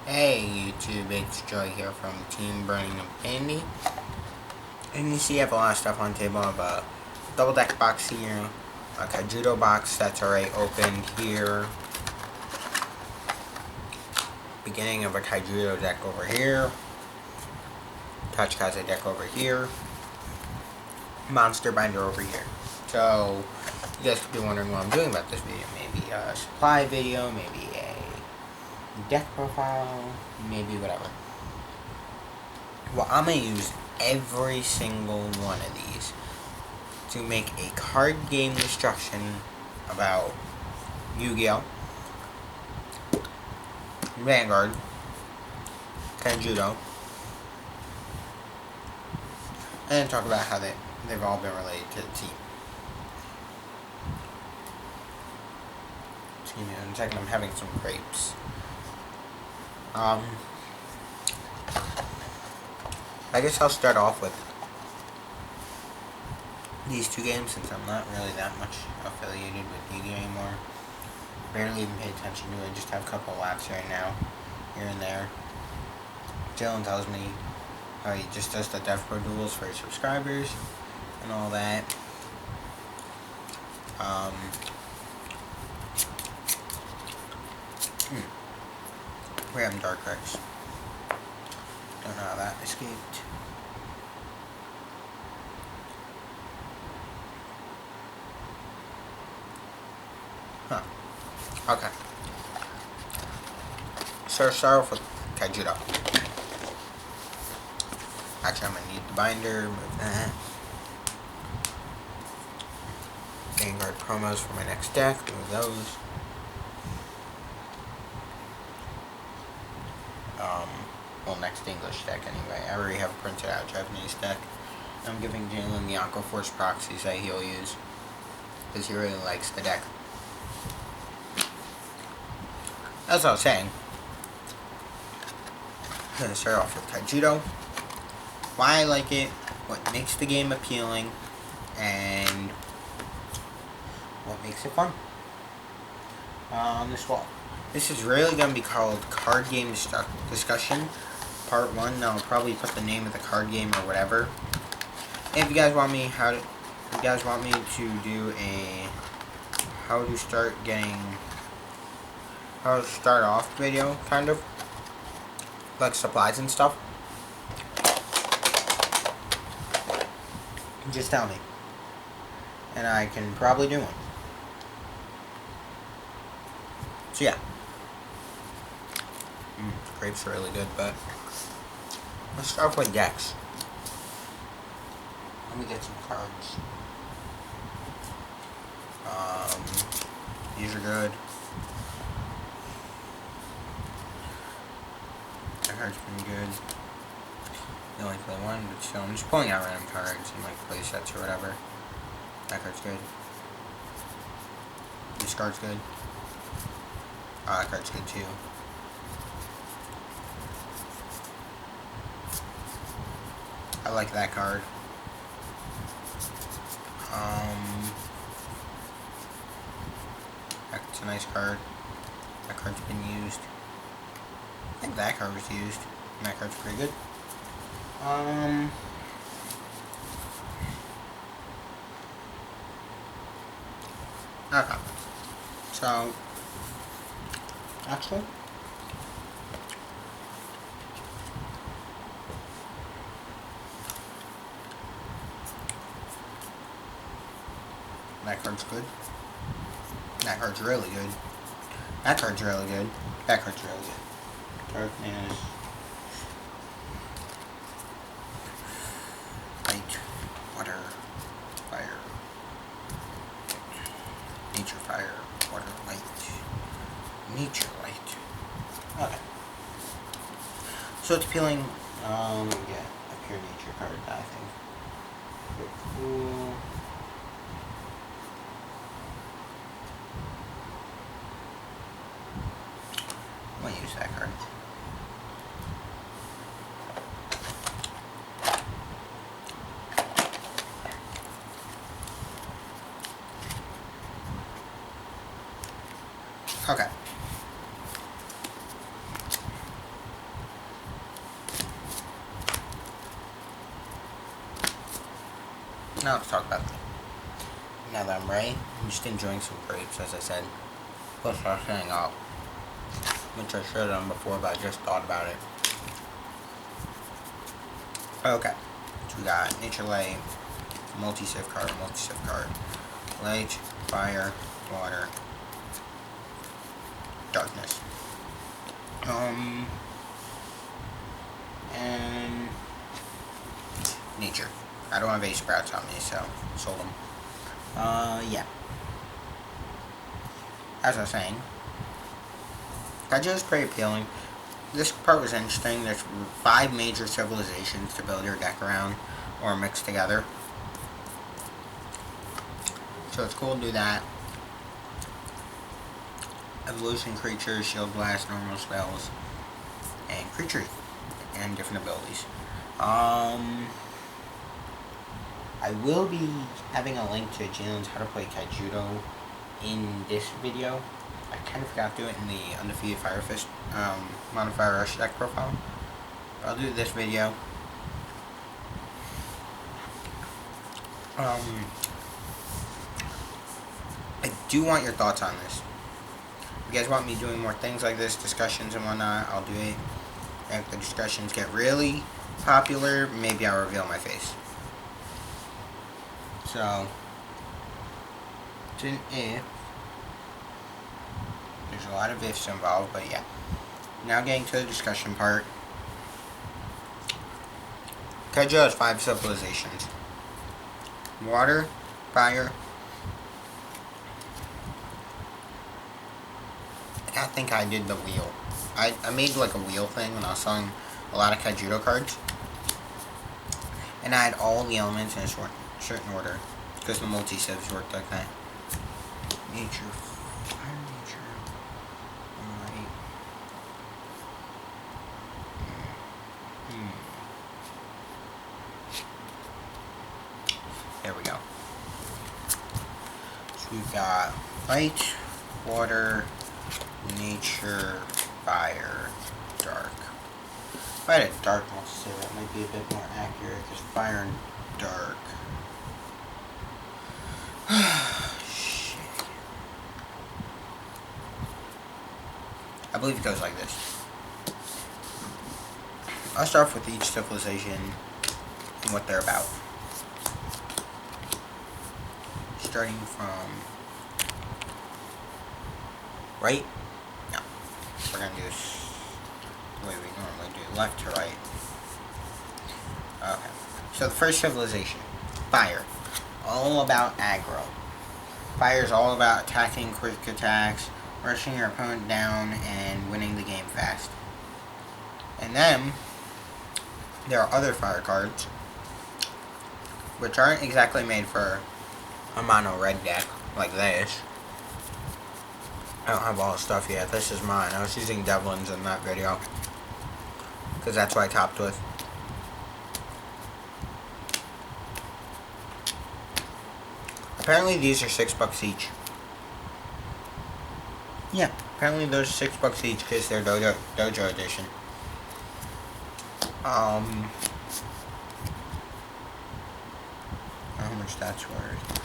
Hey YouTube, it's Joy here from Team Burning of Candy. And you see I have a lot of stuff on the table. I have a double deck box here, a Kaijudo box that's already opened here, beginning of a Kaijudo deck over here, Touch Kaze deck over here, Monster Binder over here. So, you guys could be wondering what I'm doing about this video. Maybe a supply video, maybe a deck profile, maybe whatever. Well, I'm going to use every single one of these to make a card game destruction about Yu-Gi-Oh!, Vanguard, Kaijudo, and then talk about how they've all been related to the team. Excuse me, in a second, I'm having some grapes. I guess I'll start off with these two games since I'm not really that much affiliated with Yu-Gi-Oh! Anymore. Barely even pay attention to it, just have a couple of laps right now, here and there. Dylan tells me how he just does the Dev Pro duels for his subscribers and all that. We have Dark Rex. Don't know how that escaped. Huh. Okay. So start off with Kaijudo. Actually, I'm gonna need the binder, move that. Vanguard promos for my next deck, move those. Well, next English deck anyway. I already have a printed out Japanese deck. I'm giving Jalen the Aqua Force proxies that he'll use, because he really likes the deck. As I was saying, I'm going to start off with Kaijudo. Why I like it, what makes the game appealing, and what makes it fun. This is really going to be called Card Game Discussion Part 1. I'll probably put the name of the card game or whatever. If you guys want me to do a how to start off video, kind of like supplies and stuff, just tell me, and I can probably do one. So yeah, grapes are really good, but let's start with decks. Let me get some cards. These are good. That card's pretty good. I only play one, but still, I'm just pulling out random cards and like play sets or whatever. That card's good. This card's good. Oh, that card's good too. I like that card. That's a nice card. That card's been used. I think that card was used. And that card's pretty good. Okay. So, actually, that card's good. That card's really good. That card's really good. That card's really good. Darkness. Light. Water. Fire. Nature, fire. Water, light. Nature, light. Okay. So it's appealing. Yeah, a pure nature card, I think. Cool. I'm gonna use that card. Okay. Now let's talk about it. Now that I'm ready, I'm just enjoying some grapes, as I said. Plus, I was saying up, which I should have done before, but I just thought about it. Okay, so we got Nature Light, multi-sieve card, light, fire, water, darkness. And nature. I don't have any sprouts on me, so sold them. Yeah. As I was saying, Kaijudo is pretty appealing. This part was interesting. There's 5 major civilizations to build your deck around, or mix together. So it's cool to do that. Evolution creatures, shield blast, normal spells, and creatures, and different abilities. I will be having a link to Jalen's How to Play Kaijudo in this video. I kind of forgot to do it in the Undefeated Fire Fist Modifier Rush deck profile. I'll do this video. I do want your thoughts on this. If you guys want me doing more things like this, discussions and whatnot, I'll do it. If the discussions get really popular, maybe I'll reveal my face. So, it's an if. There's a lot of ifs involved, but yeah. Now getting to the discussion part. Kaijudo has 5 civilizations. Water, fire. I think I did the wheel. I made like a wheel thing when I was selling a lot of Kaijudo cards. And I had all the elements in a certain order. Because the multi-civs worked like that. Nature, fire, nature, light. There we go. So we've got light, water, nature, fire, dark. If I had a dark multi-civ, that might be a bit more accurate, because fire and dark. Shit. I believe it goes like this. I'll start off with each civilization and what they're about. Starting from right. No, we're gonna do this the way we normally do, left to right. Okay. So the first civilization, fire. All about aggro. Fire is all about attacking, quick attacks, rushing your opponent down, and winning the game fast. And then, there are other fire cards, which aren't exactly made for a mono red deck, like this. I don't have all the stuff yet. This is mine. I was using Devlin's in that video, because that's what I topped with. Apparently these are $6 each. Yeah, apparently those are $6 each because they're Dojo edition. How much that's worth.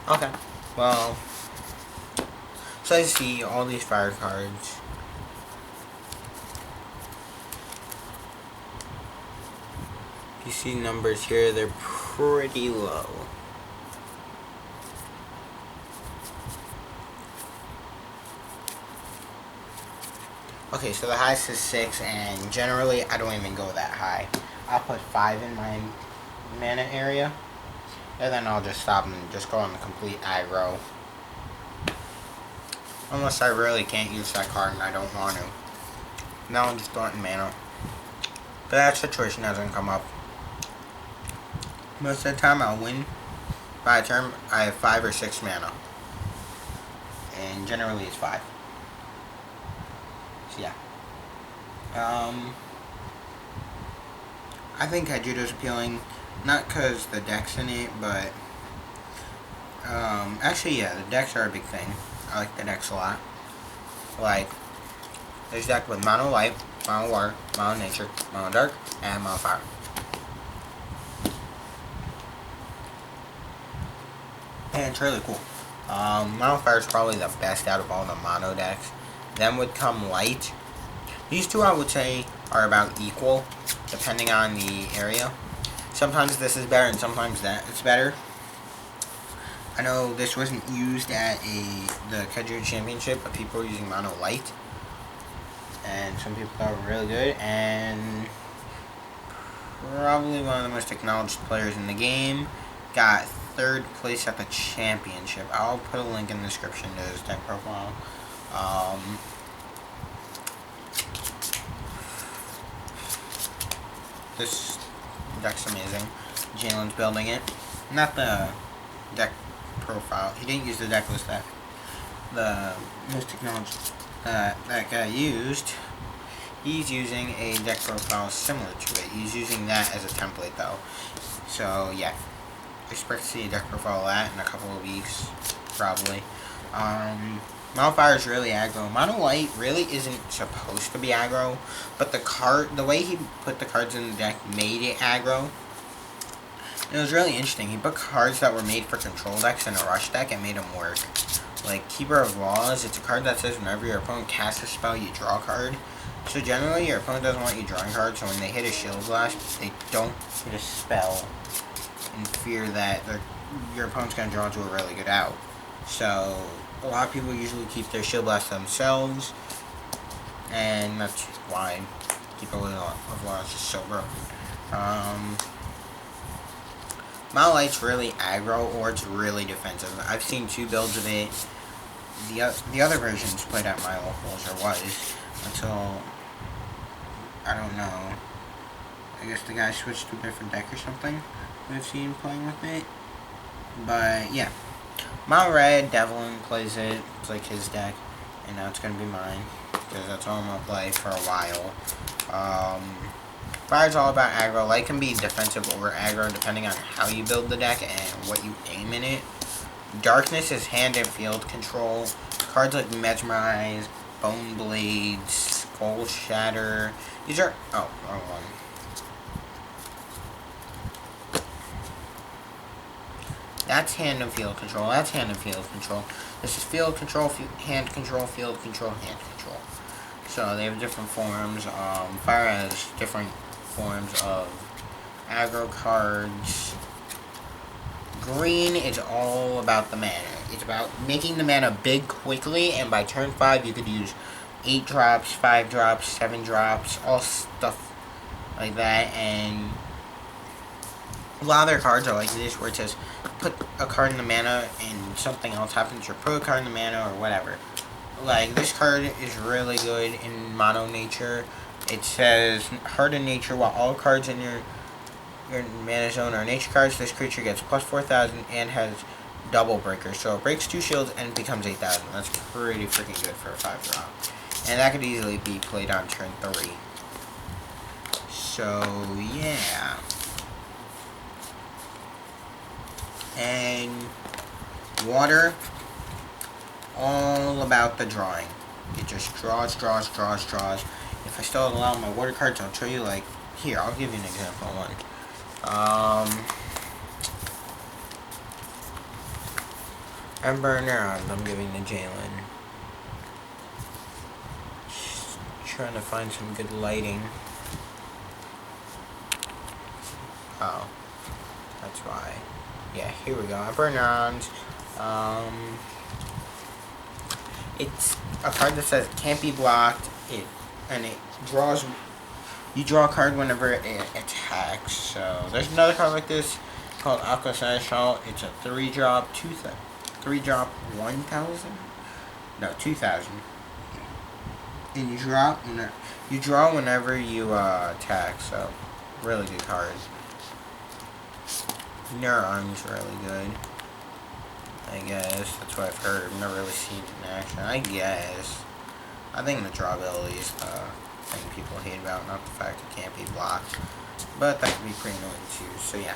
Okay, well, so I see all these fire cards. You see numbers here, they're pretty low. Okay, so the highest is 6, and generally I don't even go that high. I'll put 5 in my mana area, and then I'll just stop and just go on the complete aggro. Unless I really can't use that card and I don't want to. Now I'm just throwing mana. But that situation doesn't come up. Most of the time I'll win. By the turn I have 5 or 6 mana. And generally it's 5. So yeah. I think Kaijudo's appealing. Not because the deck's in it, but Actually, yeah, the decks are a big thing. I like the decks a lot. Like, there's deck with Mono Light, Mono Water, Mono Nature, Mono Dark, and Mono Fire. And it's really cool. Mono Fire is probably the best out of all the Mono decks. Then would come Light. These two, I would say, are about equal, depending on the area. Sometimes this is better, and sometimes that is better. I know this wasn't used at the Kaijudo Championship, but people were using Mono Light. And some people thought it were really good, and probably one of the most acknowledged players in the game. Got 3rd place at the championship. I'll put a link in the description to his deck profile. This deck's amazing. Jalen's building it. Not the deck profile. He didn't use the deck list that the most acknowledged that guy used. He's using a deck profile similar to it. He's using that as a template though. So yeah, expect to see a deck profile of that in a couple of weeks, probably. Mono Fire is really aggro. Mono Light really isn't supposed to be aggro, but the way he put the cards in the deck made it aggro. It was really interesting. He put cards that were made for control decks in a rush deck and made them work. Like Keeper of Laws, it's a card that says whenever your opponent casts a spell, you draw a card. So generally, your opponent doesn't want you drawing cards, so when they hit a Shield Blast, they don't hit a spell in fear that your opponent's going to draw into a really good out. So a lot of people usually keep their Shield Blast themselves, and that's why Keeper of Laws is so broken. Mono Light's really aggro, or it's really defensive. I've seen 2 builds of it. The other versions played at my locals, or was, until, I don't know, I guess the guy switched to a different deck or something. I've seen playing with it. But, yeah. Mono Red, Devlin plays it. It's like his deck. And now it's going to be mine, because that's all I'm going to play for a while. Fire's all about aggro. Light can be defensive or aggro depending on how you build the deck and what you aim in it. Darkness is hand and field control. Cards like Mesmerize, Bone Blades, Skull Shatter. These are... oh, wrong one. That's hand and field control. That's hand and field control. This is field control, hand control, field control, hand control. So they have different forms. Fire has different forms of aggro cards. Green is all about the mana. It's about making the mana big quickly, and by turn 5 you could use 8 drops, 5 drops, 7 drops, all stuff like that. And a lot of their cards are like this, where it says put a card in the mana and something else happens, or put a card in the mana or whatever. Like, this card is really good in Mono Nature. It says, Hardened Nature, while all cards in your mana zone are nature cards, this creature gets plus 4,000 and has double breaker. So it breaks 2 shields and becomes 8,000. That's pretty freaking good for a 5-drop. And that could easily be played on turn 3. So, yeah. And water, all about the drawing. It just draws. If I still allow my water cards, I'll show you, like, here, I'll give you an example of one. Ember Neurons, I'm giving to Jalen. Just trying to find some good lighting. Oh, that's why. Yeah, here we go. Ember Neurons. It's a card that says it can't be blocked. And it draws. You draw a card whenever it attacks. So there's another card like this called Aqua Seneschal. It's a 3-drop, 3-drop 1,000. No, 2,000. And you draw whenever you attack. So really good card. Neuron's really good. I guess that's what I've heard. I've never really seen it in action. I guess. I think the draw ability is the thing people hate about, not the fact it can't be blocked. But that could be pretty annoying too. So yeah.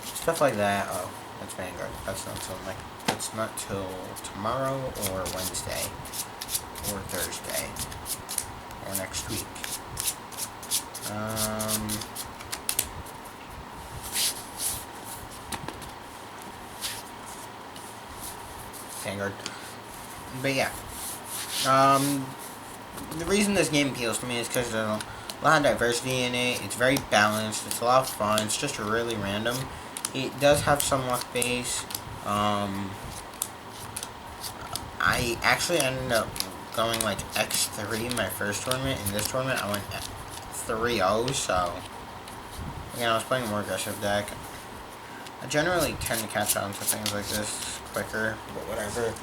Stuff like that. Oh, That's Vanguard. That's not till tomorrow or Wednesday or Thursday or next week. Vanguard. But yeah. The reason this game appeals to me is because there's a lot of diversity in it. It's very balanced. It's a lot of fun. It's just really random. It does have some luck base. I actually ended up going like X3 in my first tournament. In this tournament, I went 3-0, so again, I was playing a more aggressive deck. I generally tend to catch on to things like this quicker, but whatever.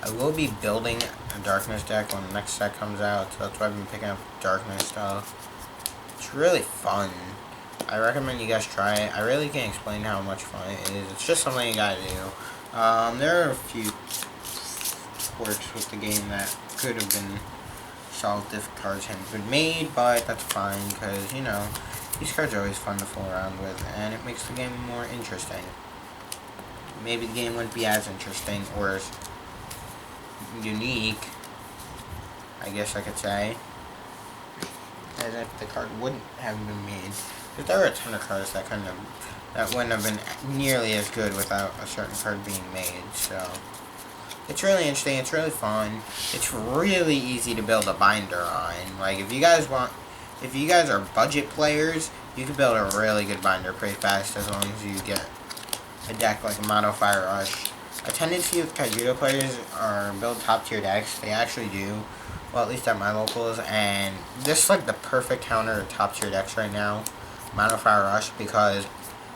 I will be building a Darkness deck when the next set comes out, so that's why I've been picking up Darkness stuff. It's really fun. I recommend you guys try it. I really can't explain how much fun it is. It's just something you gotta do. There are a few quirks with the game that could have been solved if cards hadn't been made, but that's fine, because, you know, these cards are always fun to fool around with, and it makes the game more interesting. Maybe the game wouldn't be as interesting, or as unique, I guess I could say, as if the card wouldn't have been made. Because there are a ton of cards that wouldn't have been nearly as good without a certain card being made. So it's really interesting. It's really fun. It's really easy to build a binder on. Like if you guys are budget players, you can build a really good binder pretty fast as long as you get a deck like a Mono Fire Rush. A tendency with Kaijudo players are build top tier decks. They actually do. Well, at least at my locals. And this is like the perfect counter to top tier decks right now. Mono Fire Rush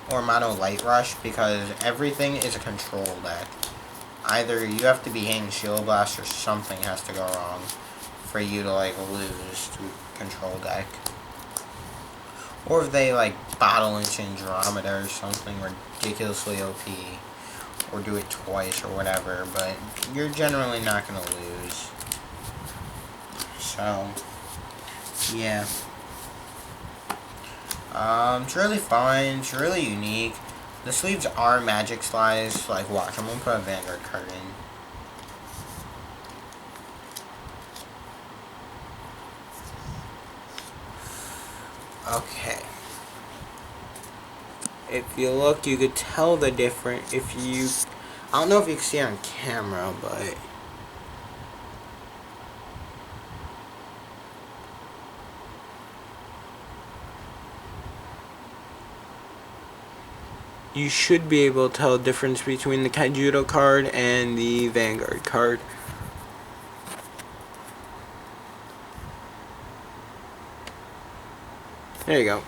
or Mono Light Rush, because everything is a control deck. Either you have to be hitting Shield Blast or something has to go wrong for you to like lose to a control deck. Or if they like bottle into Andromeda or something ridiculously OP. Or do it twice or whatever, but you're generally not going to lose. So, yeah. It's really fun. It's really unique. The sleeves are magic slides. Like, watch, I'm going to put a Vanguard card in. Okay. If you look, you could tell the difference. I don't know if you can see it on camera, but you should be able to tell the difference between the Kaijudo card and the Vanguard card. There you go.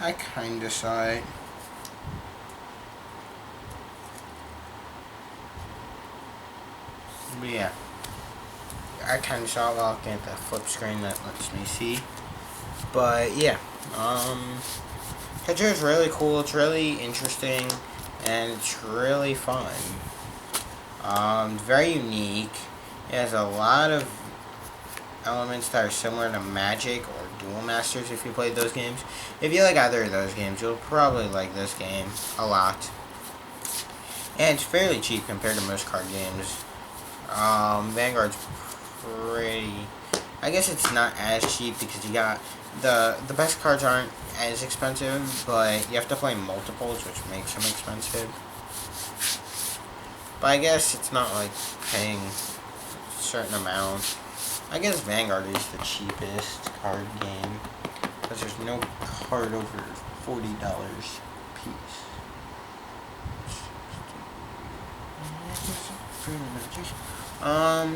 I kinda saw it. But yeah. I kinda saw it. I'll get the flip screen that lets me see. But yeah. Kaijudo is really cool, it's really interesting, and it's really fun. Very unique. It has a lot of elements that are similar to Magic or Duel Masters if you played those games. If you like either of those games, you'll probably like this game a lot. And it's fairly cheap compared to most card games. Vanguard's pretty... I guess it's not as cheap because you got... The best cards aren't as expensive, but you have to play multiples, which makes them expensive. But I guess it's not like paying a certain amount. I guess Vanguard is the cheapest card game, because there's no card over $40 a piece.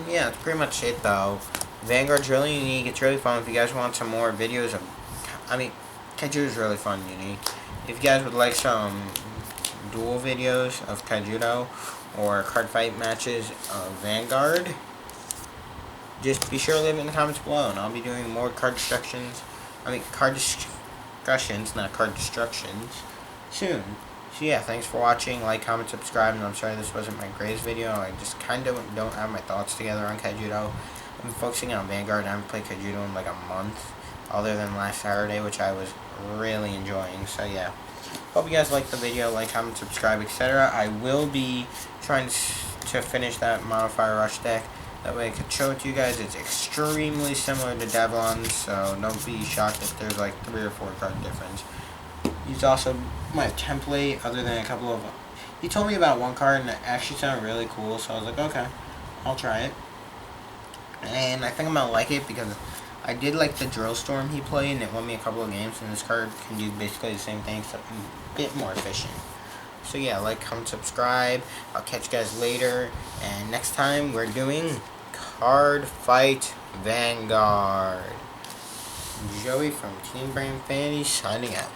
Yeah, that's pretty much it though. Vanguard's really unique, it's really fun. If you guys want some more videos of, Kaijudo is really fun and unique. If you guys would like some duel videos of Kaijudo, or card fight matches of Vanguard, just be sure to leave it in the comments below, and I'll be doing more card discussions, not card destructions, soon. So yeah, thanks for watching, like, comment, subscribe, and I'm sorry this wasn't my greatest video. I just kind of don't have my thoughts together on Kaijudo. I'm focusing on Vanguard, and I haven't played Kaijudo in like a month, other than last Saturday, which I was really enjoying. So yeah, hope you guys liked the video. Like, comment, subscribe, etc. I will be trying to finish that Modifier Rush deck. That way I could show it to you guys. It's extremely similar to Devlon's, so don't be shocked if there's like 3 or 4 card difference. He's also my template, other than a couple of... He told me about one card and it actually sounded really cool, so I was like, okay, I'll try it. And I think I'm gonna like it because I did like the Drill Storm he played and it won me a couple of games, and this card can do basically the same thing, except a bit more efficient. So yeah, like, comment, subscribe. I'll catch you guys later. And next time we're doing Card Fight Vanguard. Joey from Team Brain Fantasy signing out.